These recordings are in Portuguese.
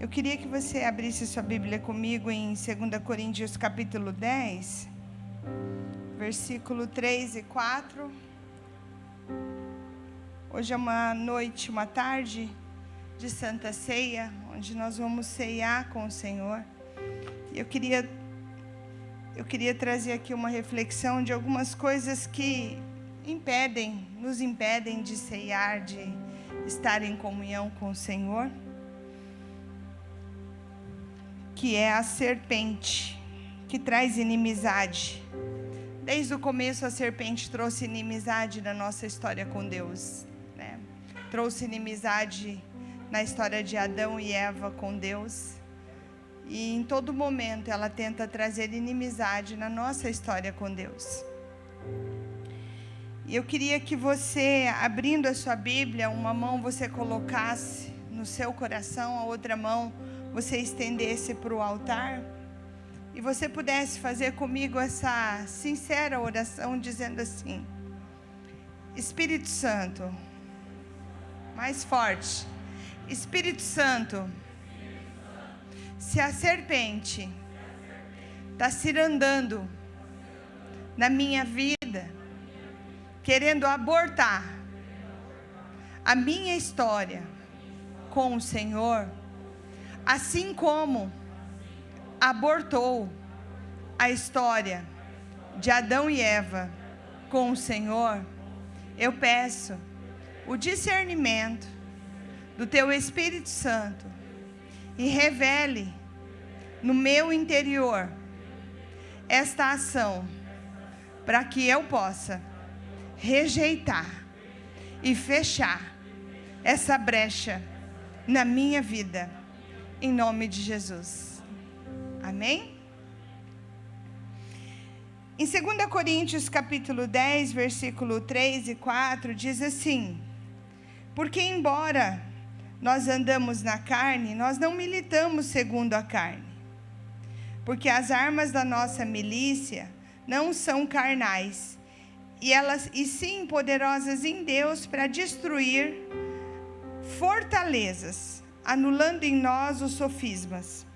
Eu queria que você abrisse sua Bíblia comigo em 2 Coríntios capítulo 10, versículo 3 e 4. Hoje é uma noite, uma tarde de Santa Ceia, onde nós vamos ceiar com o Senhor. E eu queria trazer aqui uma reflexão de algumas coisas que nos impedem de ceiar, de estar em comunhão com o Senhor, que é a serpente, que traz inimizade. Desde o começo a serpente trouxe inimizade na nossa história com Deus, né? Trouxe inimizade na história de Adão e Eva com Deus. E em todo momento ela tenta trazer inimizade na nossa história com Deus. E eu queria que você, abrindo a sua Bíblia, uma mão você colocasse no seu coração, a outra mão você estendesse para o altar, e você pudesse fazer comigo essa sincera oração, dizendo assim: Espírito Santo, mais forte, Espírito Santo, se a serpente está cirandando na minha vida, querendo abortar a minha história com o Senhor, assim como abortou a história de Adão e Eva com o Senhor, eu peço o discernimento do Teu Espírito Santo e revele no meu interior esta ação, para que eu possa rejeitar e fechar essa brecha na minha vida, em nome de Jesus. Amém? Em 2 Coríntios capítulo 10, versículo 3 e 4, diz assim: porque embora nós andamos na carne, nós não militamos segundo a carne, porque as armas da nossa milícia não são carnais, e sim poderosas em Deus para destruir fortalezas, anulando em nós os sofismas.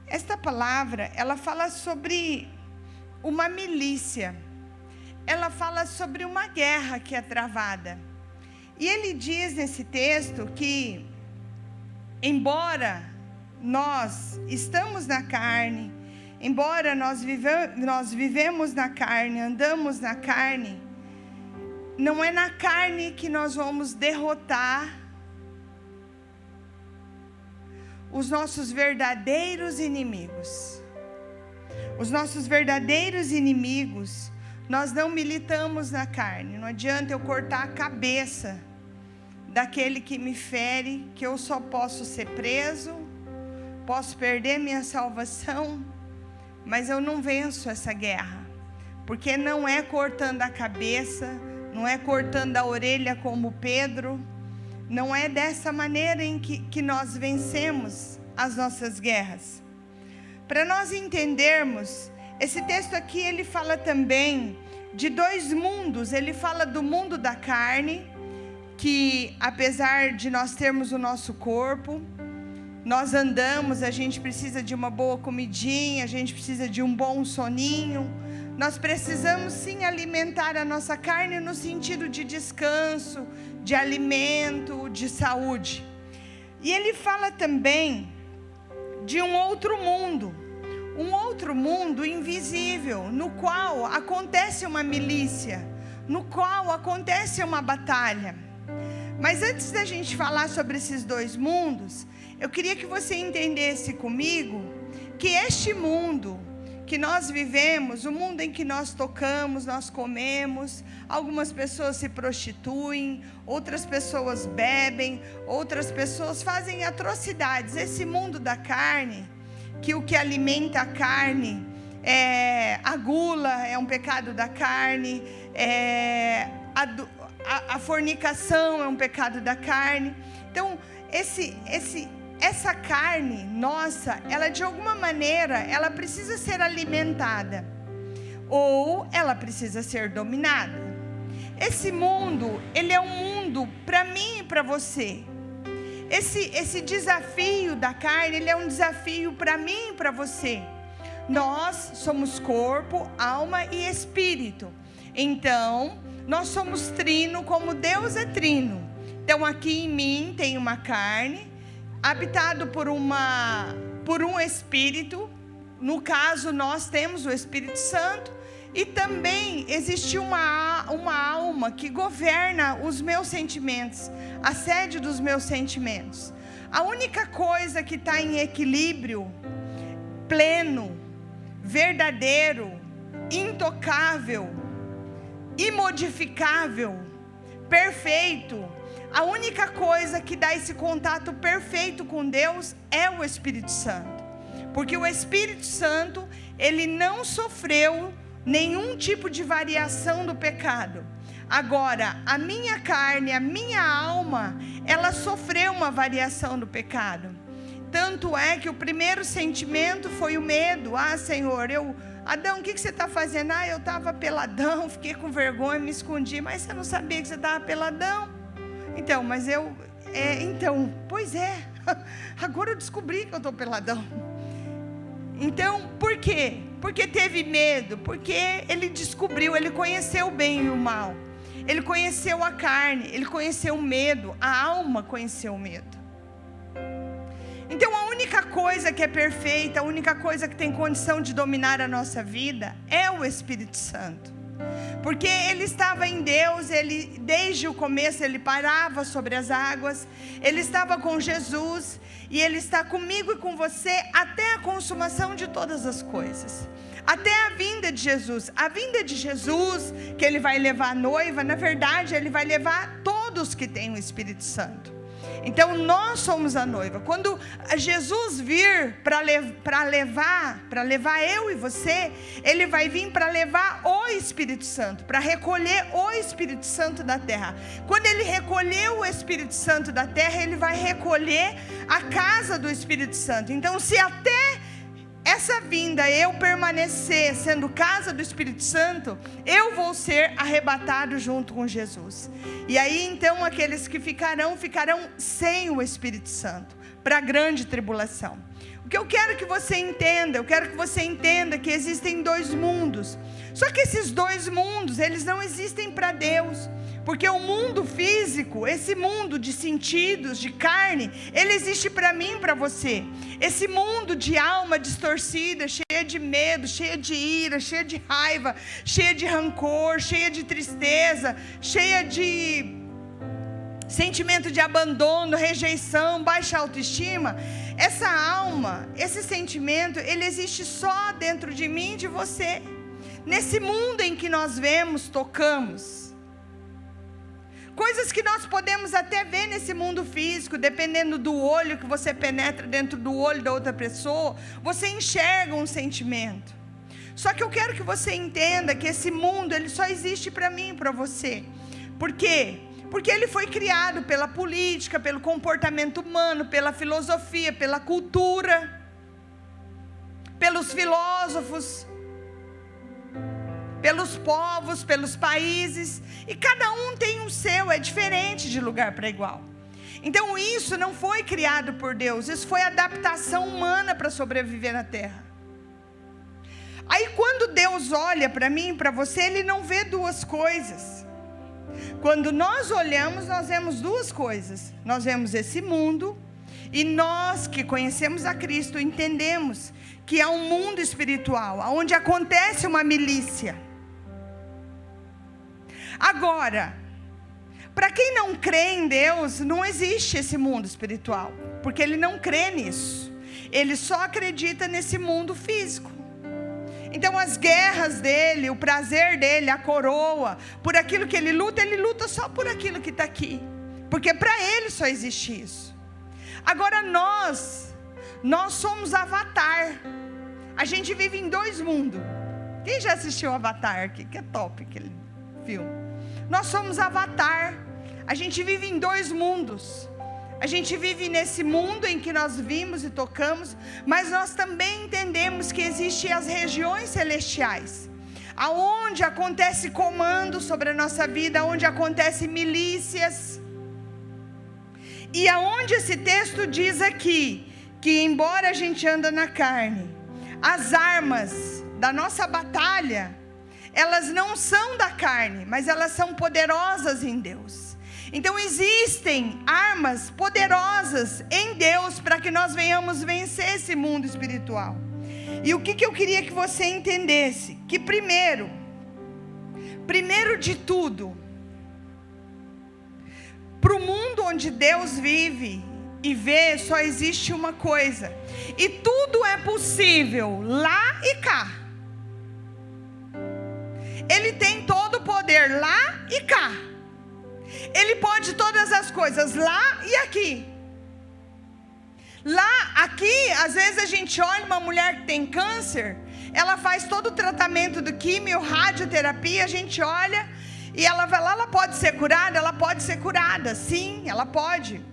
Esta palavra, ela fala sobre uma milícia, ela fala sobre uma guerra que é travada. E ele diz nesse texto que, embora nós estamos na carne, embora nós vivemos na carne, andamos na carne, não é na carne que nós vamos derrotar os nossos verdadeiros inimigos. Os nossos verdadeiros inimigos, nós não militamos na carne. Não adianta eu cortar a cabeça daquele que me fere, que eu só posso ser preso, posso perder minha salvação, mas eu não venço essa guerra, porque não é cortando a cabeça, não é cortando a orelha como Pedro, não é dessa maneira em que nós vencemos as nossas guerras. Para nós entendermos, esse texto aqui ele fala também de dois mundos. Ele fala do mundo da carne, que apesar de nós termos o nosso corpo, nós andamos, a gente precisa de uma boa comidinha, a gente precisa de um bom soninho. Nós precisamos sim alimentar a nossa carne no sentido de descanso, de alimento, de saúde. E ele fala também de um outro mundo invisível, no qual acontece uma milícia, no qual acontece uma batalha. Mas antes da gente falar sobre esses dois mundos, eu queria que você entendesse comigo que este mundo que nós vivemos, o mundo em que nós tocamos, nós comemos, algumas pessoas se prostituem, outras pessoas bebem, outras pessoas fazem atrocidades. Esse mundo da carne, que o que alimenta a carne é a gula, é um pecado da carne, a fornicação é um pecado da carne. Então, essa carne nossa, ela de alguma maneira, ela precisa ser alimentada, ou ela precisa ser dominada. Esse mundo, ele é um mundo para mim e para você. esse desafio da carne, ele é um desafio para mim e para você. Nós somos corpo, alma e espírito. Então, nós somos trino como Deus é trino. Então, aqui em mim tem uma carne, habitado por um espírito. No caso, nós temos o Espírito Santo. E também existe uma alma que governa os meus sentimentos, a sede dos meus sentimentos. A única coisa que está em equilíbrio, pleno, verdadeiro, intocável, imodificável, perfeito, a única coisa que dá esse contato perfeito com Deus é o Espírito Santo. Porque o Espírito Santo, ele não sofreu nenhum tipo de variação do pecado. Agora, a minha carne, a minha alma, ela sofreu uma variação do pecado. Tanto é que o primeiro sentimento foi o medo. Ah, Senhor, Adão, o que você está fazendo? Ah, eu estava peladão, fiquei com vergonha, me escondi. Mas você não sabia que você estava peladão? Então, mas pois é. Agora eu descobri que eu estou peladão. Então, por quê? Porque teve medo, porque ele descobriu, ele conheceu o bem e o mal. Ele conheceu a carne, ele conheceu o medo, a alma conheceu o medo. Então, a única coisa que é perfeita, a única coisa que tem condição de dominar a nossa vida é o Espírito Santo. Porque ele estava em Deus, ele desde o começo ele parava sobre as águas, ele estava com Jesus e ele está comigo e com você até a consumação de todas as coisas. Até a vinda de Jesus. A vinda de Jesus, que ele vai levar a noiva, na verdade ele vai levar todos que têm o Espírito Santo. Então nós somos a noiva. Quando Jesus vir para levar eu e você, ele vai vir para levar o Espírito Santo, para recolher o Espírito Santo da terra. Quando ele recolher o Espírito Santo da terra, ele vai recolher a casa do Espírito Santo. Então, se até essa vinda eu permanecer sendo casa do Espírito Santo, eu vou ser arrebatado junto com Jesus. E aí então aqueles que ficarão sem o Espírito Santo, para a grande tribulação. O que eu quero que você entenda, que existem dois mundos. Só que esses dois mundos, eles não existem para Deus. Porque o mundo físico, esse mundo de sentidos, de carne, ele existe para mim e para você. Esse mundo de alma distorcida, cheia de medo, cheia de ira, cheia de raiva, cheia de rancor, cheia de tristeza, cheia de sentimento de abandono, rejeição, baixa autoestima. Essa alma, esse sentimento, ele existe só dentro de mim e de você. Nesse mundo em que nós vemos, tocamos. Coisas que nós podemos até ver nesse mundo físico, dependendo do olho que você penetra dentro do olho da outra pessoa, você enxerga um sentimento. Só que eu quero que você entenda que esse mundo, ele só existe para mim e para você. Por quê? Porque ele foi criado pela política, pelo comportamento humano, pela filosofia, pela cultura, pelos filósofos, pelos povos, pelos países, e cada um tem o seu, é diferente de lugar para igual. Então isso não foi criado por Deus, isso foi adaptação humana para sobreviver na terra. Aí quando Deus olha para mim e para você, Ele não vê duas coisas. Quando nós olhamos, nós vemos duas coisas. Nós vemos esse mundo, e nós que conhecemos a Cristo, entendemos que há um mundo espiritual, onde acontece uma milícia. Agora, para quem não crê em Deus, não existe esse mundo espiritual, porque ele não crê nisso. Ele só acredita nesse mundo físico. Então as guerras dele, o prazer dele, a coroa, por aquilo que ele luta só por aquilo que está aqui, porque para ele só existe isso. Agora nós somos Avatar. A gente vive em dois mundos. Quem já assistiu Avatar aqui? Que é top aquele filme. Nós somos Avatar. A gente vive em dois mundos. A gente vive nesse mundo em que nós vimos e tocamos, mas nós também entendemos que existem as regiões celestiais, aonde acontece comando sobre a nossa vida, onde acontece milícias. E aonde esse texto diz aqui, que embora a gente anda na carne, as armas da nossa batalha, elas não são da carne, mas elas são poderosas em Deus. Então existem armas poderosas em Deus para que nós venhamos vencer esse mundo espiritual. E o que eu queria que você entendesse? Que primeiro de tudo, para o mundo onde Deus vive e vê, só existe uma coisa. E tudo é possível lá e cá. Ele tem todo o poder lá e cá. Ele pode todas as coisas lá e aqui. Lá, aqui, às vezes a gente olha uma mulher que tem câncer, ela faz todo o tratamento do químio, radioterapia, a gente olha e ela vai lá, ela pode ser curada, sim, ela pode.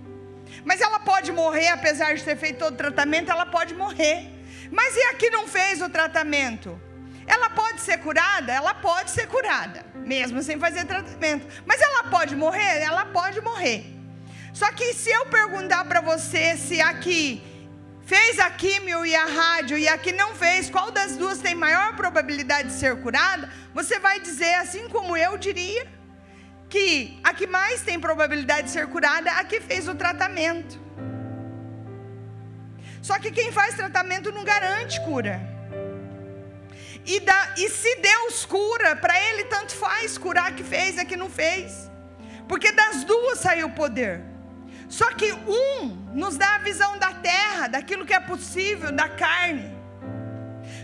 Mas ela pode morrer, apesar de ter feito todo o tratamento, ela pode morrer. Mas e a que não fez o tratamento? Ela pode ser curada? Ela pode ser curada, mesmo sem fazer tratamento. Mas ela pode morrer? Ela pode morrer. Só que se eu perguntar para você se aqui fez a químio e a rádio e aqui não fez, qual das duas tem maior probabilidade de ser curada? Você vai dizer, assim como eu diria, que a que mais tem probabilidade de ser curada é a que fez o tratamento. Só que quem faz tratamento não garante cura. E se Deus cura, para Ele tanto faz curar a que fez, a que não fez. Porque das duas saiu o poder. Só que um nos dá a visão da terra, daquilo que é possível, da carne.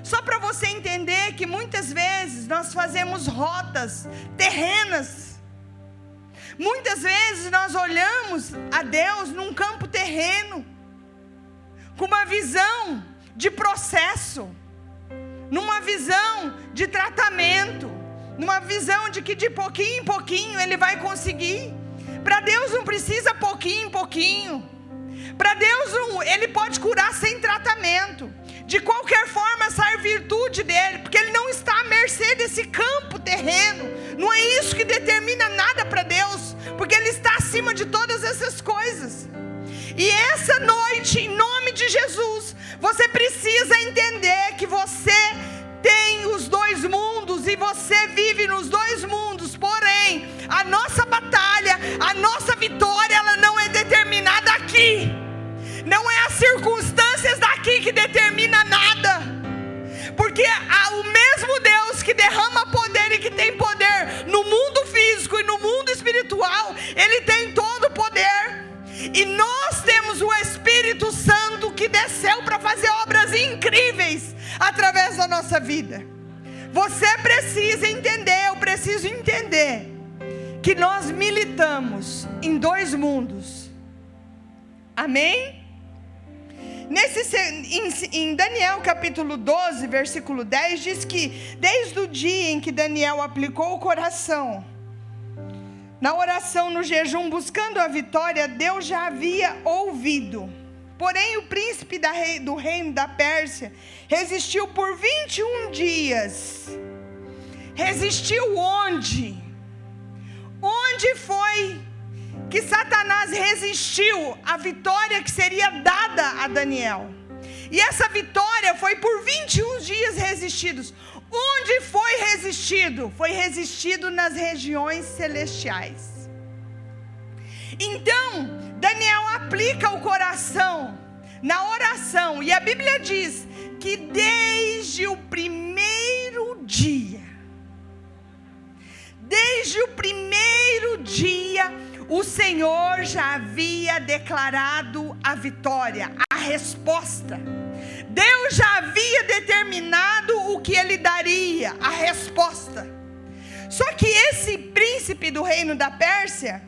Só para você entender que muitas vezes nós fazemos rotas terrenas. Muitas vezes nós olhamos a Deus num campo terreno, com uma visão de processo, numa visão de tratamento, numa visão de que de pouquinho em pouquinho Ele vai conseguir. Para Deus não precisa pouquinho em pouquinho. Para Deus Ele pode curar sem tratamento. De qualquer forma sai virtude dEle, porque Ele não está à mercê desse campo terreno. Não é isso que determina nada para Deus, porque Ele está acima de todas essas coisas. E essa noite, em nome de Jesus, você precisa entender que você tem os dois mundos e você vive nos dois mundos. Porém, a nossa batalha, a nossa vitória, ela não é determinada aqui. Não é as circunstâncias daqui que determina nada. Porque o mesmo Deus que derrama poder e que tem poder no mundo físico e no mundo espiritual, Ele tem todo o poder. E nós temos o Espírito Santo que desceu para fazer obras incríveis através da nossa vida. Você precisa entender, eu preciso entender, que nós militamos em dois mundos. Amém? Em Daniel capítulo 12, versículo 10, diz que desde o dia em que Daniel aplicou o coração na oração, no jejum, buscando a vitória, Deus já havia ouvido. Porém, o príncipe do reino da Pérsia resistiu por 21 dias. Resistiu onde? Onde foi que Satanás resistiu à vitória que seria dada a Daniel? E essa vitória foi por 21 dias resistidos. Onde foi resistido? Foi resistido nas regiões celestiais. Então, Daniel aplica o coração na oração. E a Bíblia diz que desde o primeiro dia, o Senhor já havia declarado a vitória, a resposta. Deus já havia determinado o que Ele daria, a resposta. Só que esse príncipe do reino da Pérsia,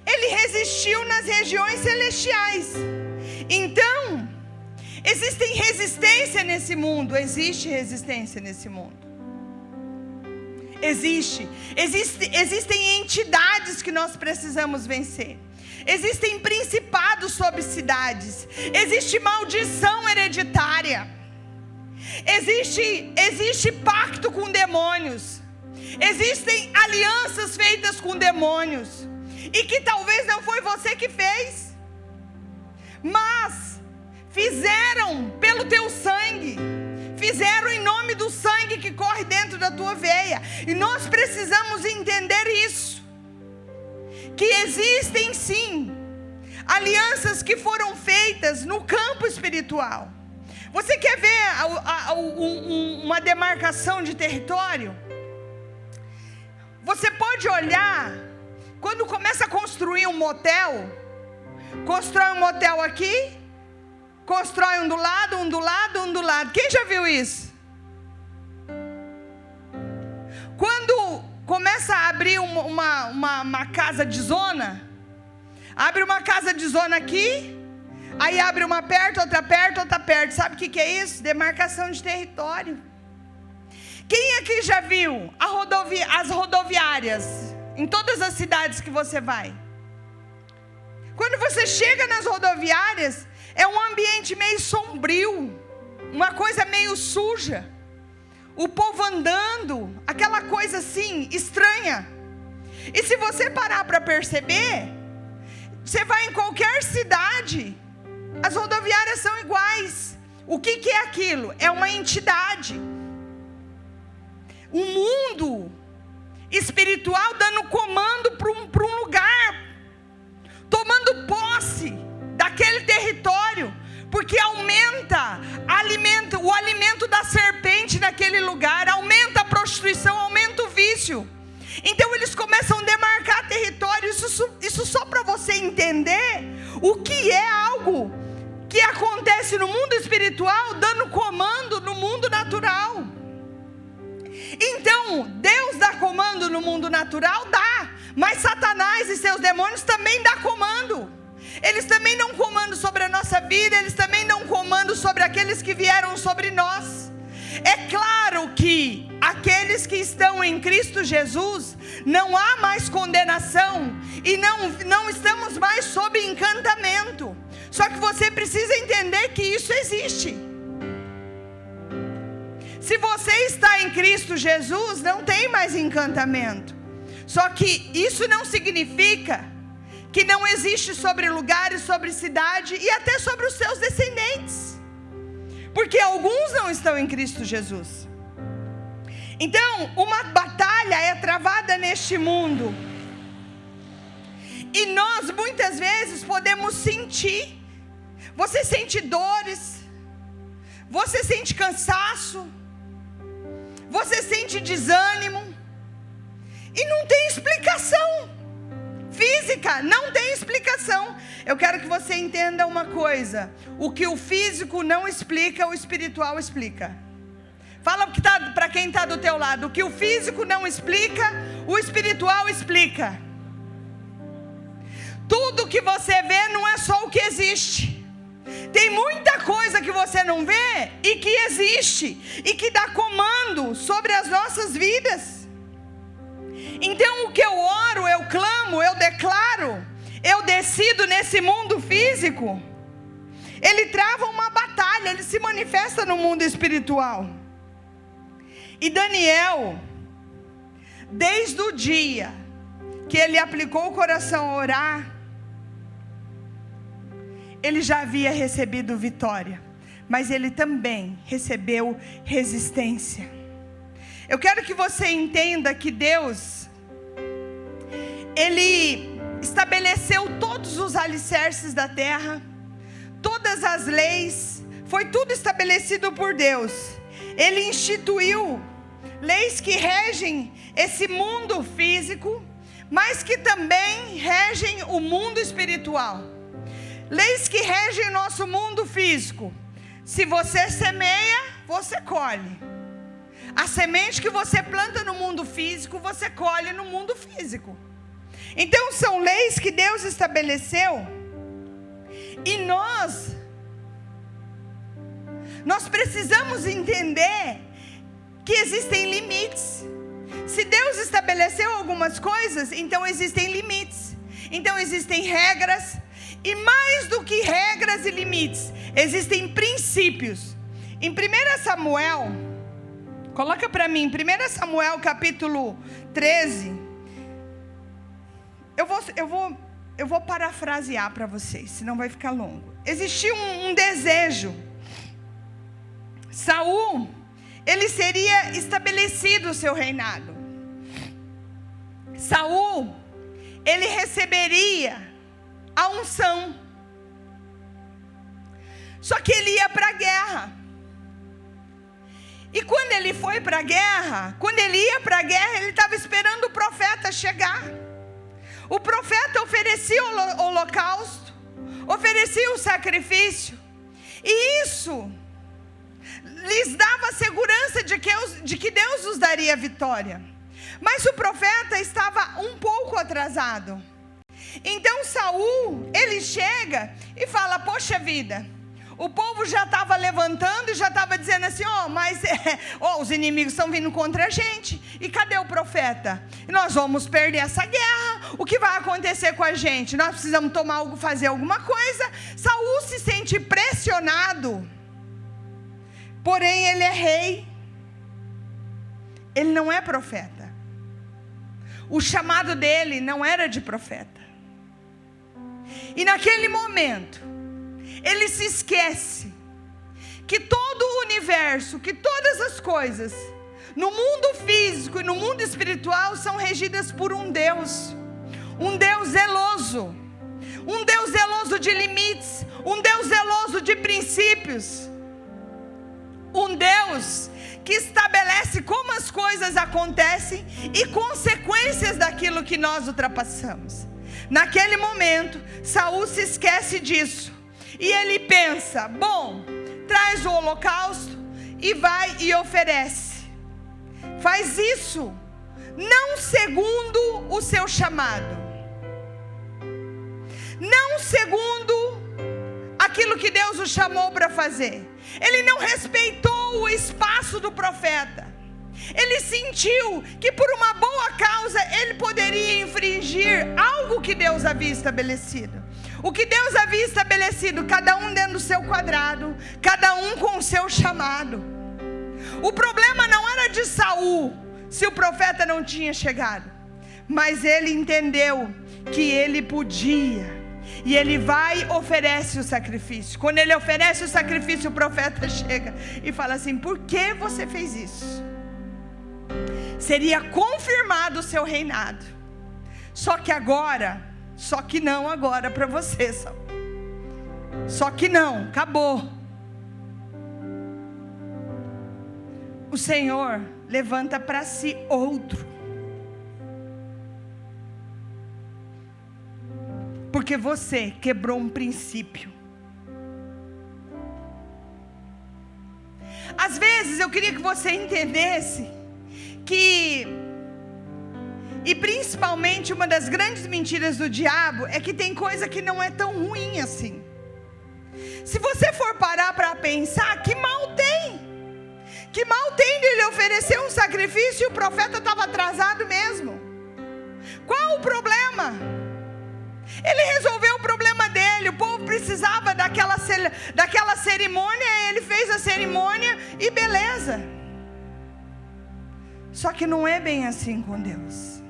ele resistiu nas regiões celestiais. Então, existe resistência nesse mundo. Existem entidades que nós precisamos vencer. Existem principados sobre cidades. Existe maldição hereditária. Existe pacto com demônios. Existem alianças feitas com demônios. e que talvez não foi você que fez, mas fizeram pelo teu sangue, fizeram em nome do sangue que corre dentro da tua veia. E nós precisamos entender isso, que existem sim alianças que foram feitas no campo espiritual. Você quer ver uma demarcação de território? Você pode olhar, quando começa a construir um motel, constrói um motel aqui, constrói um do lado, um do lado, um do lado. Quem já viu isso? Quando começa a abrir uma casa de zona, abre uma casa de zona aqui, aí abre uma perto, outra perto, outra perto. Sabe o que é isso? Demarcação de território. Quem aqui já viu as rodoviárias em todas as cidades que você vai? Quando você chega nas rodoviárias, é um ambiente meio sombrio, uma coisa meio suja, o povo andando, aquela coisa assim, estranha. E se você parar para perceber, você vai em qualquer cidade, as rodoviárias são iguais. O que é aquilo? É uma entidade. O mundo espiritual dando comando para um lugar, tomando posse daquele território, porque aumenta o alimento da serpente naquele lugar, aumenta a prostituição, aumenta o vício. Então eles começam a demarcar território. Isso só para você entender o que é algo que acontece no mundo espiritual, dando comando no mundo natural. Então, Deus dá comando no mundo natural? Dá. Mas Satanás e seus demônios também dão comando. Eles também dão comando sobre a nossa vida. Eles também dão comando sobre aqueles que vieram sobre nós. É claro que aqueles que estão em Cristo Jesus, não há mais condenação. E não estamos mais sob encantamento. Só que você precisa entender que isso existe. Se você está em Cristo Jesus, não tem mais encantamento. Só que isso não significa que não existe sobre lugares, sobre cidade e até sobre os seus descendentes. Porque alguns não estão em Cristo Jesus. Então, uma batalha é travada neste mundo. E nós muitas vezes podemos sentir. Você sente dores. Você sente cansaço. Você sente desânimo, e não tem explicação física, não tem explicação. Eu quero que você entenda uma coisa: o que o físico não explica, o espiritual explica. Fala para quem está do teu lado: o que o físico não explica, o espiritual explica. Tudo que você vê não é só o que existe. Tem muita coisa que você não vê e que existe e que dá comando sobre as nossas vidas. Então o que eu oro, eu clamo, eu declaro, eu decido nesse mundo físico, ele trava uma batalha, ele se manifesta no mundo espiritual. E Daniel, desde o dia que ele aplicou o coração a orar, ele já havia recebido vitória, mas ele também recebeu resistência. Eu quero que você entenda que Deus, Ele estabeleceu todos os alicerces da terra, todas as leis, foi tudo estabelecido por Deus. Ele instituiu leis que regem esse mundo físico, mas que também regem o mundo espiritual. Leis que regem o nosso mundo físico. Se você semeia, você colhe. A semente que você planta no mundo físico, você colhe no mundo físico. Então são leis que Deus estabeleceu. E nós precisamos entender que existem limites. Se Deus estabeleceu algumas coisas, então existem limites. Então existem regras. E mais do que regras e limites, existem princípios. Em 1 Samuel, coloca para mim, 1 Samuel capítulo 13, Eu vou parafrasear para vocês, senão vai ficar longo. Existia um desejo. Saul, ele seria estabelecido o seu reinado. Saul, ele receberia a unção. Só que ele ia para a guerra. E quando ele foi para a guerra, quando ele ia para a guerra, ele estava esperando o profeta chegar. O profeta oferecia o holocausto, oferecia o sacrifício. E isso lhes dava segurança de que Deus os daria a vitória. Mas o profeta estava um pouco atrasado. Então Saul, ele chega e fala: poxa vida, o povo já estava levantando e já estava dizendo assim: os inimigos estão vindo contra a gente. E cadê o profeta? Nós vamos perder essa guerra. O que vai acontecer com a gente? Nós precisamos fazer alguma coisa. Saul se sente pressionado. Porém, ele é rei. Ele não é profeta. O chamado dele não era de profeta. E naquele momento, ele se esquece que todo o universo, que todas as coisas, no mundo físico e no mundo espiritual, são regidas por um Deus zeloso, um Deus zeloso de limites, um Deus zeloso de princípios, um Deus que estabelece como as coisas acontecem e consequências daquilo que nós ultrapassamos. Naquele momento, Saul se esquece disso. E ele pensa: bom, traz o holocausto e vai e oferece. Faz isso, não segundo o seu chamado, não segundo aquilo que Deus o chamou para fazer. Ele não respeitou o espaço do profeta. Ele sentiu que por uma boa causa ele poderia infringir algo que Deus havia estabelecido. O que Deus havia estabelecido, cada um dentro do seu quadrado, cada um com o seu chamado. O problema não era de Saul, se o profeta não tinha chegado, mas ele entendeu que ele podia. E ele vai e oferece o sacrifício. Quando ele oferece o sacrifício, o profeta chega e fala assim: por que você fez isso? Seria confirmado o seu reinado. Só que não agora para você, Saul. Só que não, acabou. O Senhor levanta para si outro. Porque você quebrou um princípio. Às vezes eu queria que você entendesse que, e principalmente uma das grandes mentiras do diabo, é que tem coisa que não é tão ruim assim. Se você for parar para pensar, que mal tem? Que mal tem dele oferecer um sacrifício e o profeta estava atrasado mesmo? Qual o problema? Ele resolveu o problema dele. O povo precisava daquela cerimônia. Ele fez a cerimônia e beleza. Só que não é bem assim com Deus.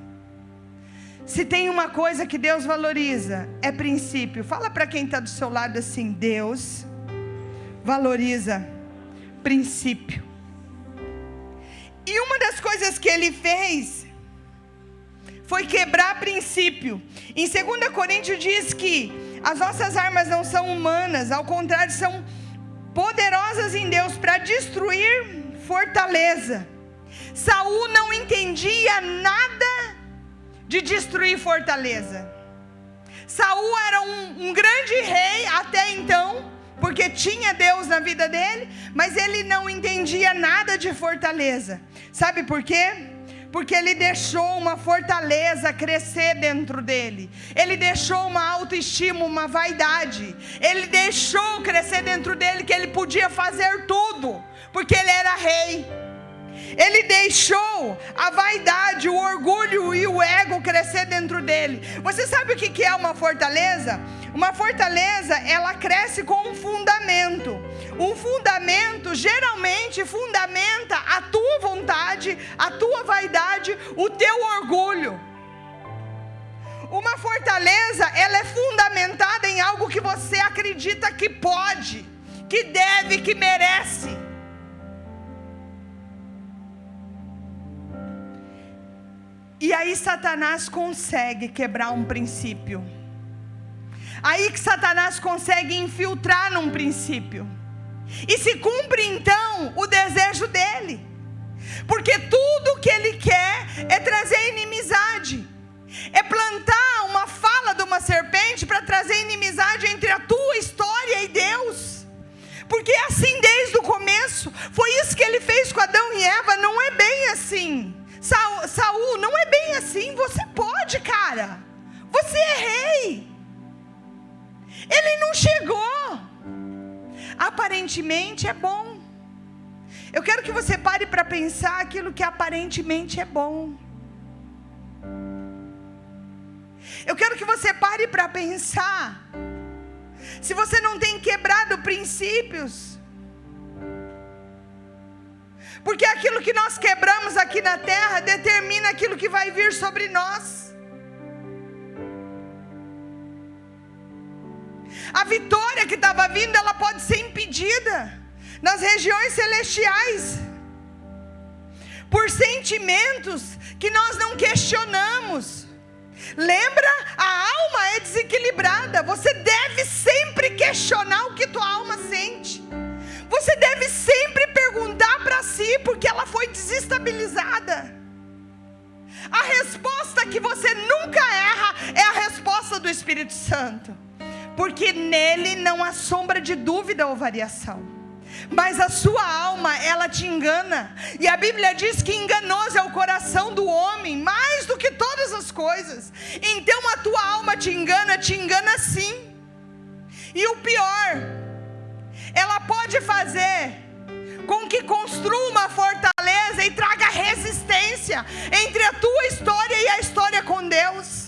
Se tem uma coisa que Deus valoriza, é princípio. Fala para quem está do seu lado assim: Deus valoriza princípio. E uma das coisas que ele fez foi quebrar princípio. Em 2 Coríntios diz que as nossas armas não são humanas, ao contrário, são poderosas em Deus para destruir fortaleza. Saul não entendia nada de destruir fortaleza. Saul era um grande rei até então, porque tinha Deus na vida dele, mas ele não entendia nada de fortaleza. Sabe por quê? Porque ele deixou uma fortaleza crescer dentro dele. Ele deixou uma autoestima, uma vaidade. Ele deixou crescer dentro dele que ele podia fazer tudo, porque ele era rei. Ele deixou a vaidade, o orgulho e o ego crescer dentro dele. Você sabe o que é uma fortaleza? Uma fortaleza, ela cresce com um fundamento. Um fundamento geralmente fundamenta a tua vontade, a tua vaidade, o teu orgulho. Uma fortaleza, ela é fundamentada em algo que você acredita que pode, que deve, que merece. E aí Satanás consegue quebrar um princípio. Aí que Satanás consegue infiltrar num princípio. E se cumpre então o desejo dele. Porque tudo que ele quer é trazer inimizade. É plantar uma fala de uma serpente para trazer inimizade entre a tua história e Deus. Porque é assim desde o começo. Foi isso que ele fez com Adão e Eva. Não é bem assim. Saul, não é bem assim. Você pode, cara. Você é rei. Ele não chegou. Aparentemente é bom. Eu quero que você pare para pensar aquilo que aparentemente é bom. Eu quero que você pare para pensar. Se você não tem quebrado princípios. Porque aquilo que nós quebramos aqui na terra determina aquilo que vai vir sobre nós. A vitória que estava vindo, ela pode ser impedida nas regiões celestiais por sentimentos que nós não questionamos. Lembra? A alma é desequilibrada. Você deve sempre questionar o que tua alma sente. Você deve sempre perguntar para si, porque ela foi desestabilizada. A resposta que você nunca erra é a resposta do Espírito Santo, porque nele não há sombra de dúvida ou variação. Mas a sua alma, ela te engana. E a Bíblia diz que enganoso é o coração do homem, mais do que todas as coisas. Então a tua alma te engana sim. E o pior, ela pode fazer com que construa uma fortaleza e traga resistência entre a tua história e a história com Deus.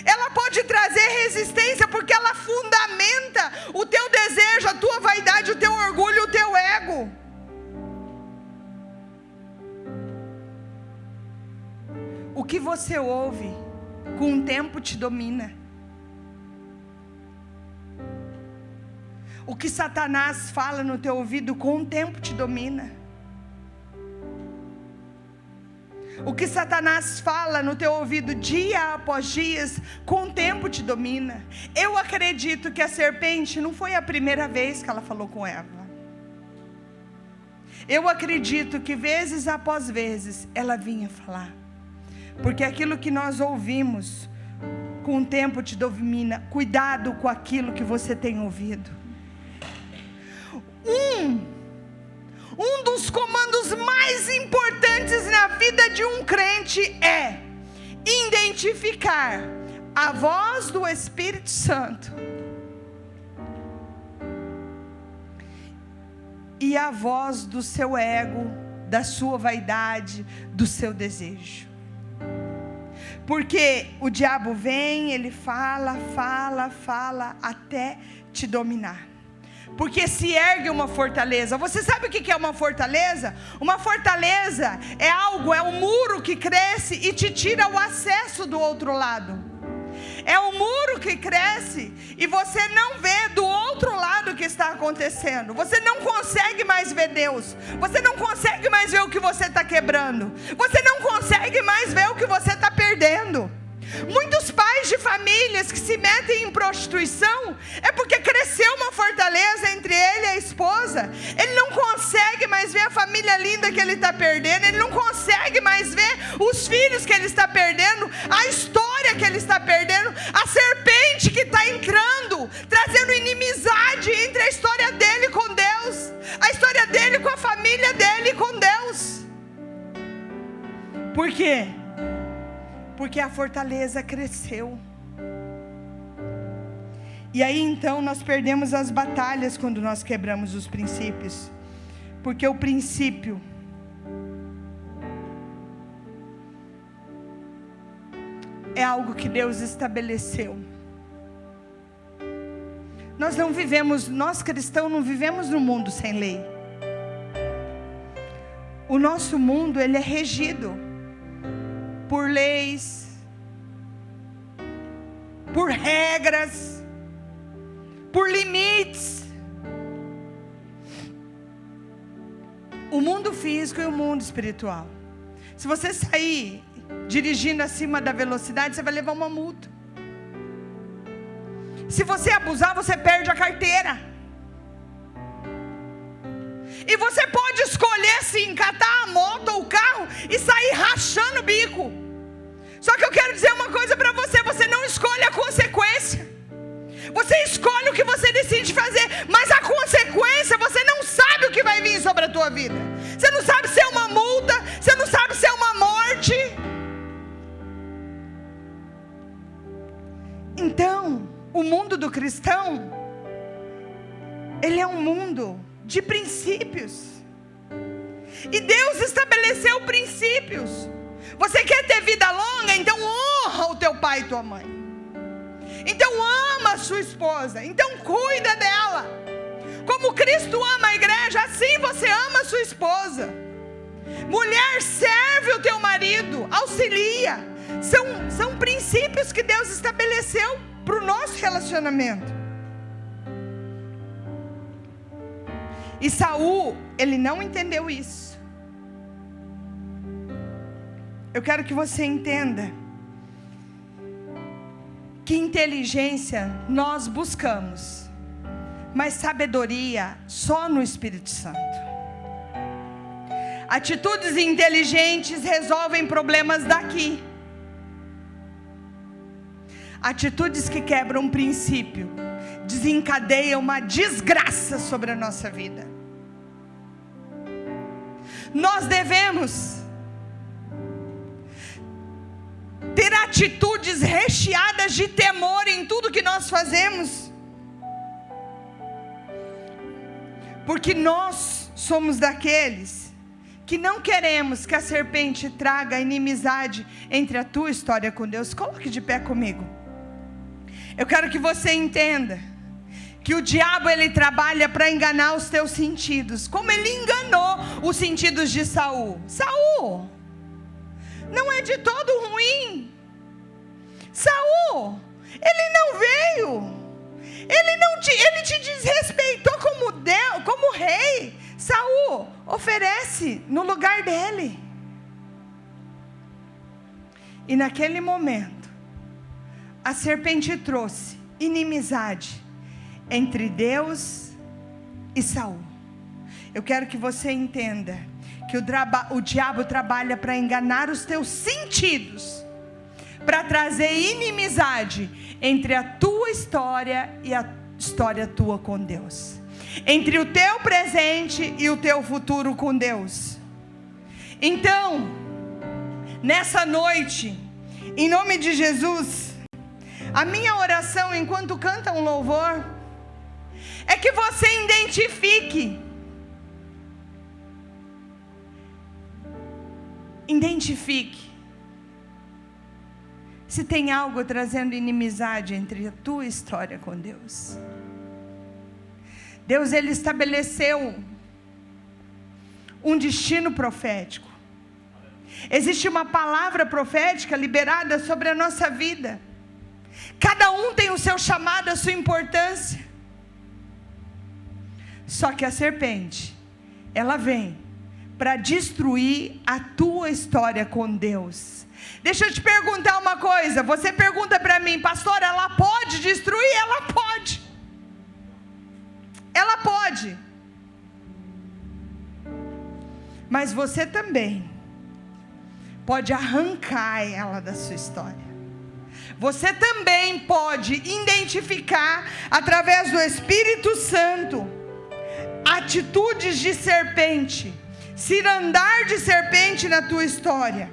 Ela pode trazer resistência porque ela fundamenta o teu desejo, a tua vaidade, o teu orgulho, o teu ego. O que você ouve com o tempo te domina. O que Satanás fala no teu ouvido com o tempo te domina. O que Satanás fala no teu ouvido dia após dias, com o tempo te domina. Eu acredito que a serpente não foi a primeira vez que ela falou com Eva. Eu acredito que vezes após vezes ela vinha falar. Porque aquilo que nós ouvimos, com o tempo te domina. Cuidado com aquilo que você tem ouvido. Um dos comandos mais importantes na vida de um crente é identificar a voz do Espírito Santo e a voz do seu ego, da sua vaidade, do seu desejo. Porque o diabo vem, ele fala até te dominar. Porque se ergue uma fortaleza. Você sabe o que é uma fortaleza? Uma fortaleza é algo, é um muro que cresce e te tira o acesso do outro lado. É um muro que cresce e você não vê do outro lado o que está acontecendo. Você não consegue mais ver Deus. Você não consegue mais ver o que você está quebrando. Você não consegue mais ver o que você está perdendo. Muitos pais de famílias que se metem em prostituição é porque cresceu uma fortaleza entre ele e a esposa. Ele não consegue mais ver a família linda que ele está perdendo. Ele não consegue mais ver os filhos que ele está perdendo, a história que ele está perdendo, a serpente que está entrando, trazendo inimizade entre a história dele com Deus, a história dele com a família dele com Deus. Por quê? Porque a fortaleza cresceu. E aí então nós perdemos as batalhas quando nós quebramos os princípios. Porque o princípio é algo que Deus estabeleceu. Nós cristãos não vivemos no mundo sem lei. O nosso mundo, ele é regido por leis, por regras, por limites. O mundo físico e o mundo espiritual. Se você sair dirigindo acima da velocidade, você vai levar uma multa. Se você abusar, você perde a carteira. E você pode escolher sim, catar a moto ou o carro e sair rachando o bico. Só que eu quero dizer uma coisa para você: você não escolhe a consequência. Você escolhe o que você decide fazer, mas a consequência você não sabe o que vai vir sobre a tua vida. Você não sabe se é uma multa, você não sabe se é uma morte. Então, o mundo do cristão, ele é um mundo de princípios. E Deus estabeleceu princípios. Você quer ter vida longa? Então honra o teu pai e tua mãe. Então ama a sua esposa. Então cuida dela. Como Cristo ama a igreja, assim você ama a sua esposa. Mulher, serve o teu marido, auxilia. São princípios que Deus estabeleceu para o nosso relacionamento. E Saul, ele não entendeu isso. Eu quero que você entenda que inteligência nós buscamos, mas sabedoria só no Espírito Santo. Atitudes inteligentes resolvem problemas daqui. Atitudes que quebram um princípio desencadeiam uma desgraça sobre a nossa vida. Nós devemos ter atitudes recheadas de temor em tudo que nós fazemos, porque nós somos daqueles que não queremos que a serpente traga inimizade entre a tua história com Deus. Coloque de pé comigo. Eu quero que você entenda que o diabo, ele trabalha para enganar os teus sentidos, como ele enganou os sentidos de Saul. Saul não é de todo ruim. Saul, ele não veio, ele te desrespeitou como rei. Saul, oferece no lugar dele. E naquele momento, a serpente trouxe inimizade entre Deus e Saul. Eu quero que você entenda que o diabo trabalha para enganar os teus sentidos, para trazer inimizade entre a tua história e a história tua com Deus, entre o teu presente e o teu futuro com Deus. Então, nessa noite, em nome de Jesus, a minha oração enquanto canta um louvor é que você identifique se tem algo trazendo inimizade entre a tua história com Deus. Deus, ele estabeleceu um destino profético. Existe uma palavra profética liberada sobre a nossa vida. Cada um tem o seu chamado, a sua importância. Só que a serpente, ela vem para destruir a tua história com Deus. Deixa eu te perguntar uma coisa. Você pergunta para mim, pastor, ela pode destruir? Ela pode. Ela pode. Mas você também pode arrancar ela da sua história. Você também pode identificar, através do Espírito Santo, atitudes de serpente, cirandar de serpente na tua história.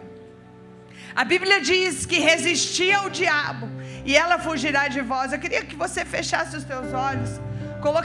A Bíblia diz que resistia ao diabo e ela fugirá de vós. Eu queria que você fechasse os teus olhos.